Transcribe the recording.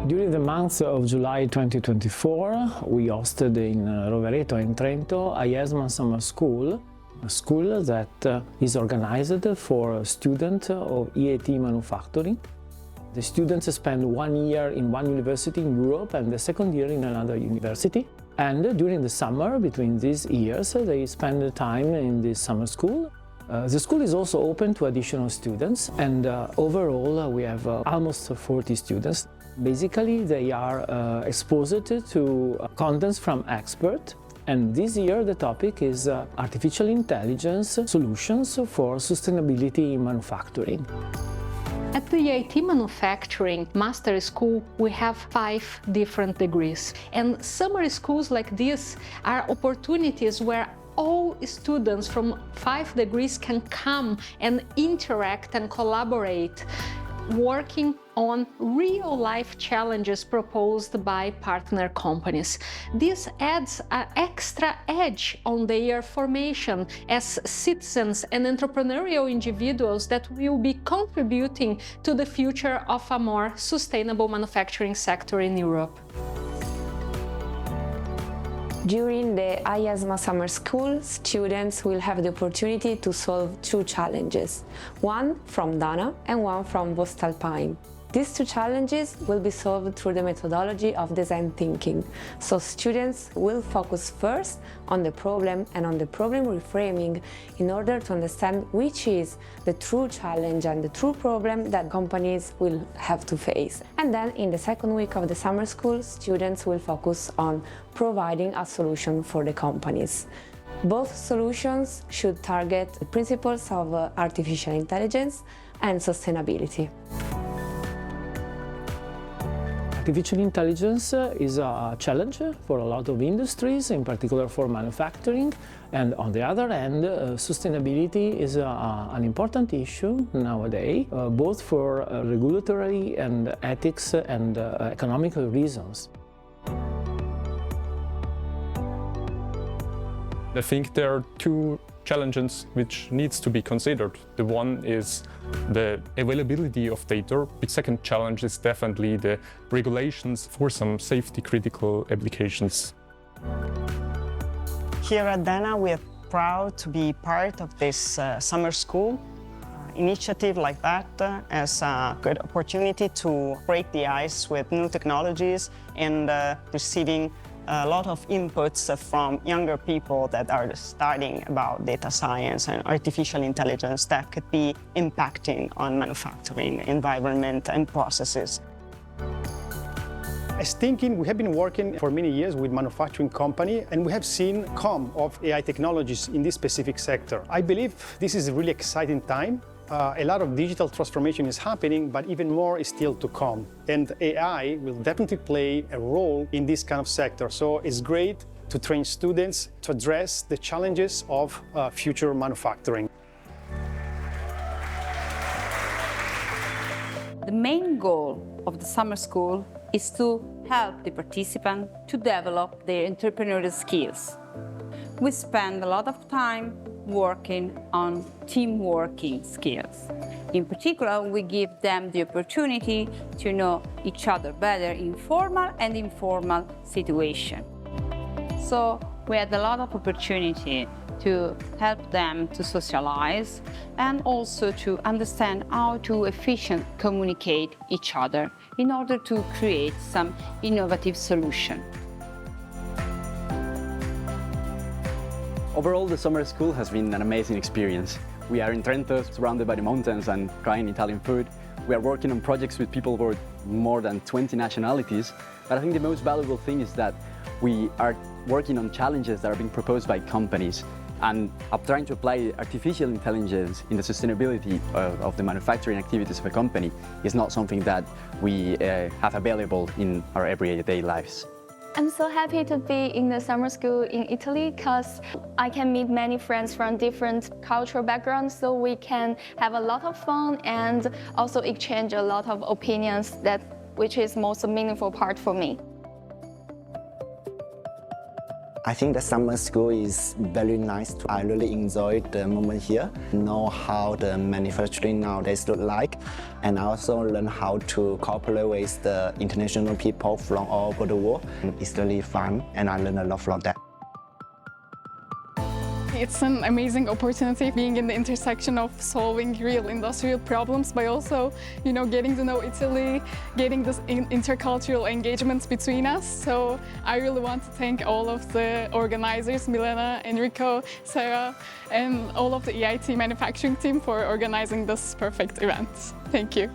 During the month of July 2024, we hosted in Rovereto in Trento AIESMA Summer School, a school that is organized for students of EIT Manufacturing. The students spend 1 year in one university in Europe and the second year in another university. And during the summer, between these years, they spend time in this summer school. The school is also open to additional students, and overall we have almost 40 students. Basically, they are exposed to contents from experts, and this year the topic is artificial intelligence solutions for sustainability in manufacturing. At the EIT Manufacturing Master School, we have 5 different degrees. And summer schools like this are opportunities where all students from 5 degrees can come and interact and collaborate, working on real-life challenges proposed by partner companies. This adds an extra edge on their formation as citizens and entrepreneurial individuals that will be contributing to the future of a more sustainable manufacturing sector in Europe. During the AIESMA Summer School, students will have the opportunity to solve 2 challenges, one from Dana and one from Voestalpine. These 2 challenges will be solved through the methodology of design thinking. So students will focus first on the problem and on the problem reframing in order to understand which is the true challenge and the true problem that companies will have to face. And then in the second week of the summer school, students will focus on providing a solution for the companies. Both solutions should target the principles of artificial intelligence and sustainability. Artificial intelligence is a challenge for a lot of industries, in particular for manufacturing, and on the other hand, sustainability is an important issue nowadays, both for regulatory and ethics and economic reasons. I think there are 2 challenges which needs to be considered. The one is the availability of data. The second challenge is definitely the regulations for some safety critical applications. Here at Dana, we are proud to be part of this summer school initiative like that as a good opportunity to break the ice with new technologies and receiving a lot of inputs from younger people that are starting about data science and artificial intelligence that could be impacting on manufacturing environment and processes. As ThinkIN, we have been working for many years with manufacturing company, and we have seen come of AI technologies in this specific sector. I believe this is a really exciting time. A lot of digital transformation is happening, but even more is still to come. And AI will definitely play a role in this kind of sector. So it's great to train students to address the challenges of future manufacturing. The main goal of the summer school is to help the participants to develop their entrepreneurial skills. We spend a lot of time working on team working skills. In particular, we give them the opportunity to know each other better in formal and informal situations. So we had a lot of opportunity to help them to socialize and also to understand how to efficiently communicate each other in order to create some innovative solution. Overall, the summer school has been an amazing experience. We are in Trento, surrounded by the mountains and trying Italian food. We are working on projects with people with more than 20 nationalities. But I think the most valuable thing is that we are working on challenges that are being proposed by companies. And trying to apply artificial intelligence in the sustainability of the manufacturing activities of a company is not something that we have available in our everyday lives. I'm so happy to be in the summer school in Italy because I can meet many friends from different cultural backgrounds, so we can have a lot of fun and also exchange a lot of opinions, which is most meaningful part for me. I think the summer school is very nice. I really enjoyed the moment here, know how the manufacturing nowadays look like, and I also learn how to cooperate with the international people from all over the world. It's really fun, and I learn a lot from that. It's an amazing opportunity being in the intersection of solving real industrial problems, but also, getting to know Italy, getting this intercultural engagements between us. So I really want to thank all of the organizers, Milena, Enrico, Sarah, and all of the EIT manufacturing team for organizing this perfect event. Thank you.